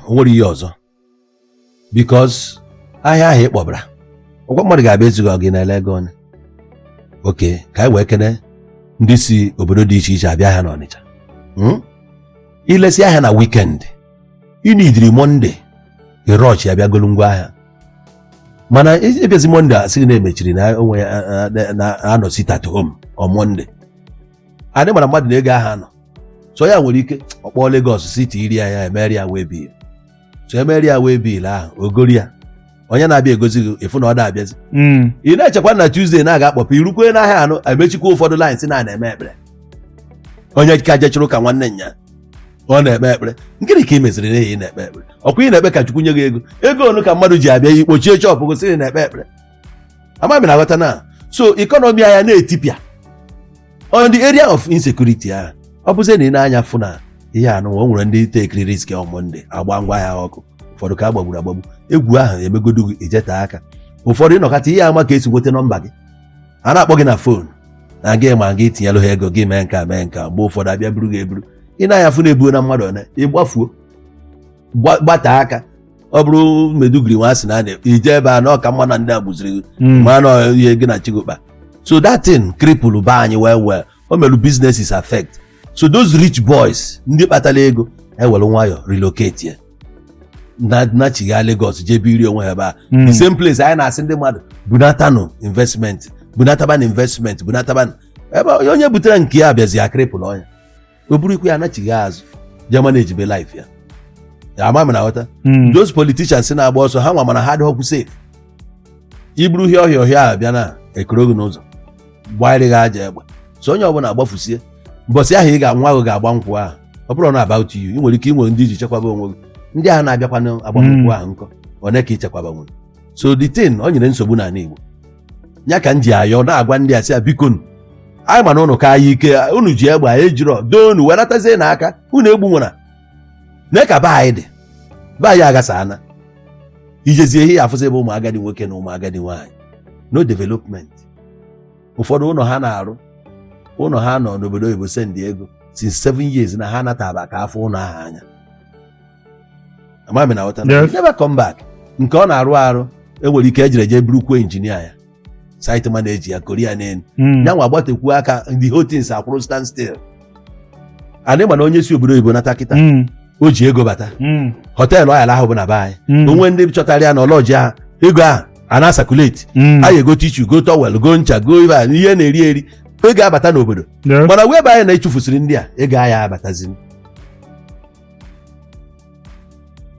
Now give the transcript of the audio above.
nwere ihe ọzọ because ahịa ahụ ịkpọbara ọgwa mmadụ ga-abịa ezighị gị na ele ego oke ka anyị wee kene ndị si obodo dị iche iche abịa ahịa n'Ọnịcha ilesi ahịa na weekend ịnidiri Monday ịrọchi abịa golu ngwa ahịa mana ebiazi Monday asịghị na-emechiri na onwe na-anọ sit at home on Monday adị mara mmadụ na-ego ahịa nọ so ya nwere ike ọkpọ Lagos City iri ya emeri ya wee bil so emeri ya wee bil ahụ ogori ya onye na-abịa egozi gị efu na ọ na-abịazi ị na-echekwa na Tuesday na-aga akpọpụ irukwe n'ahịa anụ emechikwa ụfọdụ lines na-eme ekpere onye ka jechụrụ ka nwanne nya ọ na-ekpe ekpere nkiri ka ị meziri n'ihi na-ekpe ekpere ọkwa ị na-ekpe ka Chukwu nye gị ego onu ka mmadụ ji abịa ikpochie chọpụ gosiri na-ekpe ekpere ama m na-aghọta na so ikonomi anya na-etipịa on the area of insecurity ahụ ọ bụzie na ị na-anya fụ na ihe anụ o nwere ndị take risk on Monday agba ngwa ahịa ọkụ ụfọdụ ka agbagburu agbagbu egwu ahụ emegodu gị ijeta aka ụfọdụ ịnọkọta ihe ama ka esi nweta nọmba gị a na-akpọ gị na fon na gị ma gị tinyelụ ha ego gị mee nka mgbe ụfọdụ abịa buru gị eburu ị na-anya fụ na-ebuo na mmadụ one ịgbafuo gbata aka ọ bụrụ Meduguri nwa sị na ije ebe a na ọka mma na ndị a gbuziri ma na ihe gị na chigokpa so that thing cripple ba anyị well o merụ businesses affect so those rich boys ndị kpatara ego ewere nwayọ relocate ya na chigha Lagos jee biri onwe ha ebe a the same place anyị na-asị ndị mmadụ bunataban investment ebe onye butere nke ya bịazi akrịpụl ọnya o buru ikwu ya anachighị azụ jee manage be life ya ama m na ghọta those politicians na-agba ọsọ ha nwa mana ha adịghọkwu safe iburu hie ọhịa bịa na ekoro gị n'ụzọ gbarịghị aja egbe so onye ọbụla agbafusie mbọsị ahụ ị ga-nwa ahụ ga-agba nkwụ ahụ ọ bụrụ na about you ị nwere ike inwe ndị iji chekwaba onwe gị ndị ahụ na-abịakwa n'agbamnkwụ ahụ nkọ one ka ichekwaba nwere so the thing o nyere nsogbu n'ala Igbo ya ka m ji ayọ na-agwa ndị a sị ya biko anyị ma na ụnụ ka anyị ike unu ji egbe anyị ejiro doonu wee natazie n'aka unu egbu nwere na ka be anyị dị be anyị agasa ana ijezie ihe afụzi ebe ụmụ agadi nwoke na ụmụ agadi nwaanyị no development ụfọdụ ụlọ ha na-arụ ụlọ ha nọ n'obodo oyibo sendi ego since 7 years na ha nataba ka afọ ụlọ ahụ anya amami na ghọta never come back nke ọ na-arụ arụ enwere ike ejire je burukwu injinia ya site manager ya koria n'elu ya nwa agbatekwu aka the whole things akwụrụ stand still anyị ma na onye si obodo oyibo nata kịta o ji ego bata họteelụ ọyala ahụ bụ na be anyị onwe ndị chọtara ya na ọlọji ahụ ego ahụ a na-asakuleti anyị ego tichu go tọwel go ncha go ihe na-eri ego abata n'obodo mana wee ebe anyị na-echufusiri ndị a ego ahịa abatazi